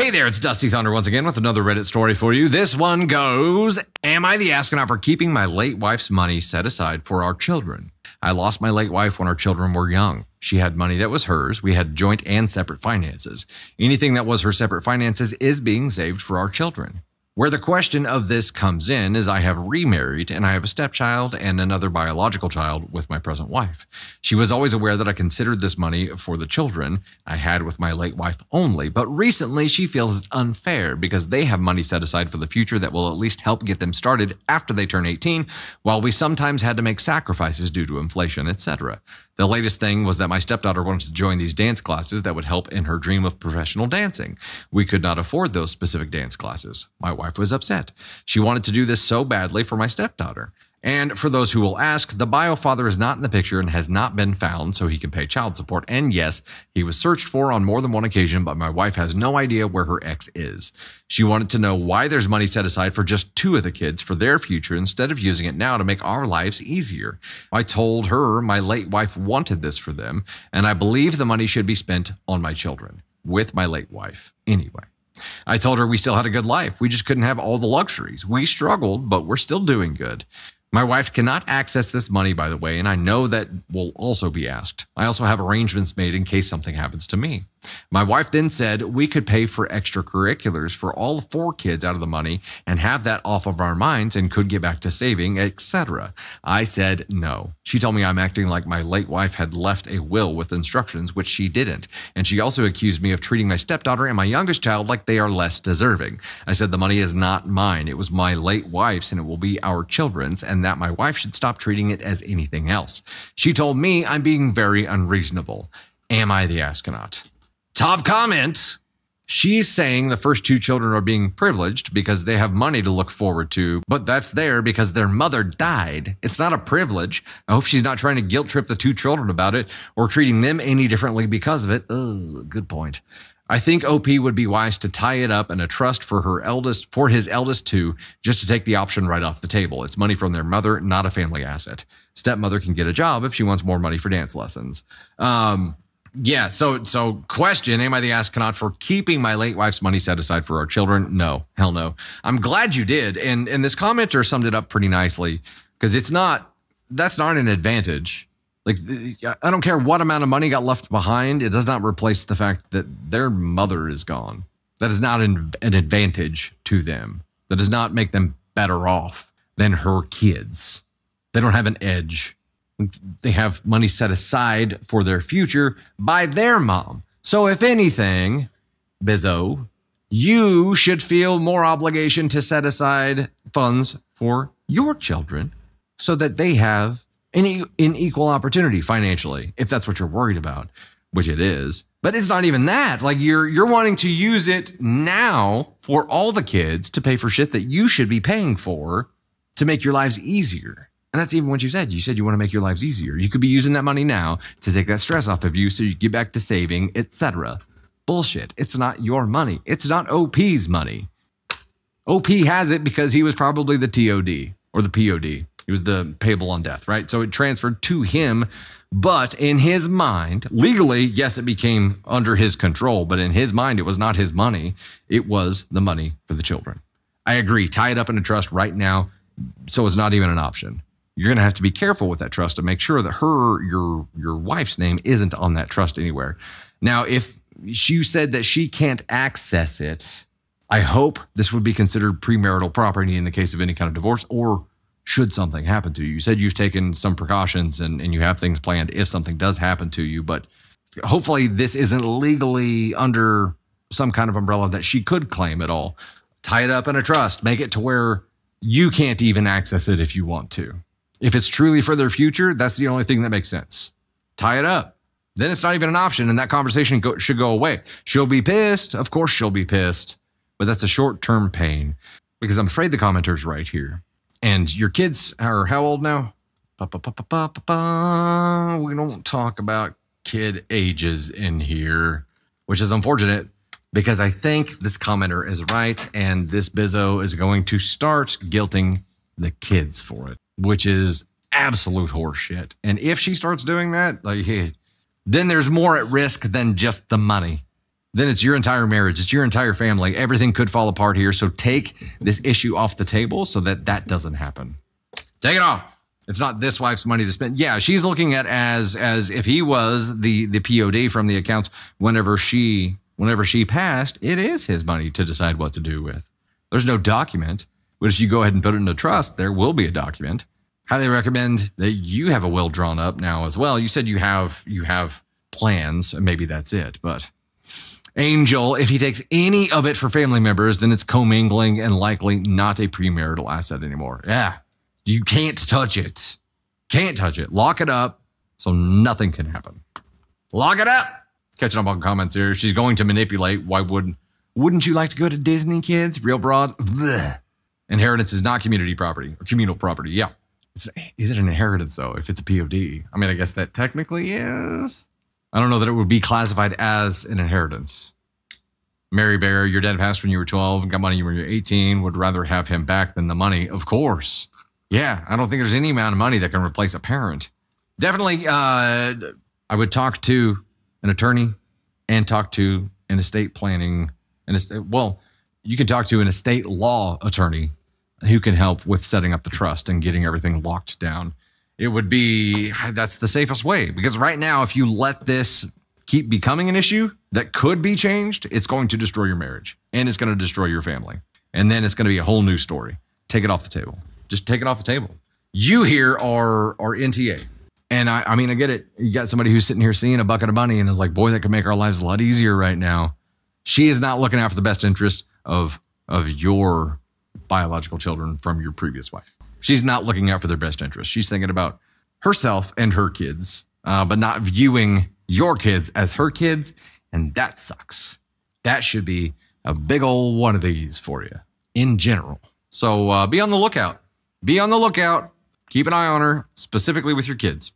Hey there, it's Dusty Thunder once again with another Reddit story for you. This one goes, am I the astronaut for keeping my late wife's money set aside for our children? I lost my late wife when our children were young. She had money that was hers. We had joint and separate finances. Anything that was her separate finances is being saved for our children. Where the question of this comes in is I have remarried and I have a stepchild and another biological child with my present wife. She was always aware that I considered this money for the children I had with my late wife only, but recently she feels it's unfair because they have money set aside for the future that will at least help get them started after they turn 18, while we sometimes had to make sacrifices due to inflation, etc. The latest thing was that my stepdaughter wanted to join these dance classes that would help in her dream of professional dancing. We could not afford those specific dance classes. My wife was upset. She wanted to do this so badly for my stepdaughter. And for those who will ask, the bio father is not in the picture and has not been found so he can pay child support. And yes, he was searched for on more than one occasion, but my wife has no idea where her ex is. She wanted to know why there's money set aside for just 2 of the kids for their future instead of using it now to make our lives easier. I told her my late wife wanted this for them, and I believe the money should be spent on my children, with my late wife anyway. I told her we still had a good life. We just couldn't have all the luxuries. We struggled, but we're still doing good. My wife cannot access this money, by the way, and I know that will also be asked. I also have arrangements made in case something happens to me. My wife then said we could pay for extracurriculars for all 4 kids out of the money and have that off of our minds and could get back to saving, etc. I said no. She told me I'm acting like my late wife had left a will with instructions, which she didn't. And she also accused me of treating my stepdaughter and my youngest child like they are less deserving. I said the money is not mine. It was my late wife's and it will be our children's, and that my wife should stop treating it as anything else. She told me I'm being very unreasonable. Am I the astronaut? Top comment. She's saying the first 2 children are being privileged because they have money to look forward to, but that's there because their mother died. It's not a privilege. I hope she's not trying to guilt trip the 2 children about it or treating them any differently because of it. Ugh, good point. I think OP would be wise to tie it up in a trust for his eldest 2, just to take the option right off the table. It's money from their mother, not a family asset. Stepmother can get a job if she wants more money for dance lessons. Yeah, so question, am I the astronaut for keeping my late wife's money set aside for our children? No, hell no. I'm glad you did. And this commenter summed it up pretty nicely because that's not an advantage. Like, I don't care what amount of money got left behind. It does not replace the fact that their mother is gone. That is not an advantage to them. That does not make them better off than her kids. They don't have an edge. They have money set aside for their future by their mom. So if anything, Bizzo, you should feel more obligation to set aside funds for your children so that they have an equal opportunity financially, if that's what you're worried about, which it is. But it's not even that. Like you're wanting to use it now for all the kids to pay for shit that you should be paying for to make your lives easier. And that's even what you said. You said you want to make your lives easier. You could be using that money now to take that stress off of you so you get back to saving, etc. Bullshit. It's not your money. It's not OP's money. OP has it because he was probably the TOD or the POD. He was the payable on death, right? So it transferred to him, but in his mind, legally, yes, it became under his control, but in his mind, it was not his money. It was the money for the children. I agree. Tie it up in a trust right now so it's not even an option. You're going to have to be careful with that trust to make sure that your wife's name isn't on that trust anywhere. Now, if you said that she can't access it, I hope this would be considered premarital property in the case of any kind of divorce or should something happen to you. You said you've taken some precautions and you have things planned if something does happen to you, but hopefully this isn't legally under some kind of umbrella that she could claim at all. Tie it up in a trust. Make it to where you can't even access it if you want to. If it's truly for their future, that's the only thing that makes sense. Tie it up. Then it's not even an option, and that conversation should go away. She'll be pissed. Of course she'll be pissed, but that's a short-term pain because I'm afraid the commenter's right here. And your kids are how old now? We don't talk about kid ages in here, which is unfortunate because I think this commenter is right, and this Bizzo is going to start guilting the kids for it, which is absolute horseshit. And if she starts doing that, like, hey, then there's more at risk than just the money. then it's your entire marriage. It's your entire family. Everything could fall apart here. So take this issue off the table so that that doesn't happen. Take it off. It's not this wife's money to spend. Yeah, she's looking at as if he was the POD from the accounts whenever she passed, it is his money to decide what to do with. There's no document, but if you go ahead and put it in a trust, there will be a document. Highly recommend that you have a will drawn up now as well. You said you have plans, and maybe that's it, but Angel, if he takes any of it for family members, then it's commingling and likely not a premarital asset anymore. Yeah, you can't touch it. Can't touch it. Lock it up so nothing can happen. Lock it up. Catching up on comments here. She's going to manipulate. Why wouldn't you like to go to Disney, kids? Real broad. Blech. Inheritance is not community property or communal property. Yeah. Is it an inheritance, though, if it's a POD? I mean, I guess that technically is. I don't know that it would be classified as an inheritance. Mary Bear, your dad passed when you were 12 and got money when you were 18. Would rather have him back than the money. Of course. Yeah, I don't think there's any amount of money that can replace a parent. Definitely, I would talk to an attorney and talk to an estate planning. Well, you can talk to an estate law attorney who can help with setting up the trust and getting everything locked down. It would be, that's the safest way, because right now, if you let this keep becoming an issue that could be changed, it's going to destroy your marriage and it's going to destroy your family. And then it's going to be a whole new story. Take it off the table. Just take it off the table. You here are NTA. And I mean, I get it. You got somebody who's sitting here seeing a bucket of money and is like, boy, that could make our lives a lot easier right now. She is not looking out for the best interest of your biological children from your previous wife. She's not looking out for their best interest. She's thinking about herself and her kids, but not viewing your kids as her kids. And that sucks. That should be a big old one of these for you in general. So be on the lookout. Be on the lookout. Keep an eye on her, specifically with your kids.